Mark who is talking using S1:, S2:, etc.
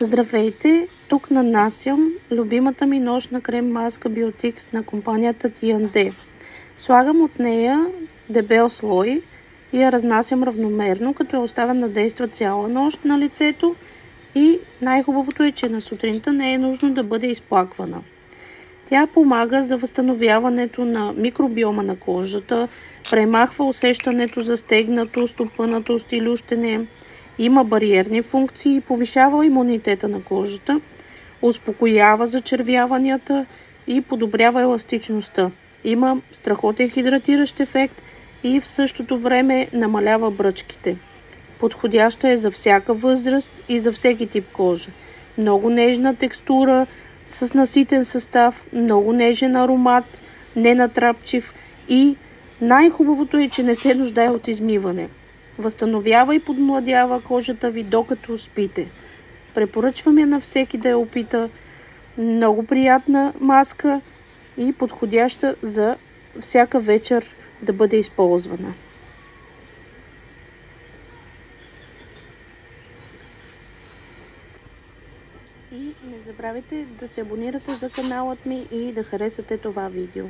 S1: Здравейте! Тук нанасям любимата ми нощна крем маска Biotix на компанията T&D. Слагам от нея дебел слой и я разнасям равномерно, като я оставям да действа цяла нощ на лицето и най-хубавото е, че на сутринта не е нужно да бъде изплаквана. Тя помага за възстановяването на микробиома на кожата, премахва усещането за стегнатост, опънатост и лющене, има бариерни функции, повишава имунитета на кожата, успокоява зачервяванията и подобрява еластичността. Има страхотен хидратиращ ефект и в същото време намалява бръчките. Подходяща е за всяка възраст и за всеки тип кожа. Много нежна текстура, с наситен състав, много нежен аромат, ненатрапчив и най-хубавото е, че не се нуждае от измиване. Възстановява и подмладява кожата ви докато спите. Препоръчвам я на всеки да я опита. Много приятна маска и подходяща за всяка вечер да бъде използвана. И не забравяйте да се абонирате за каналът ми и да харесате това видео.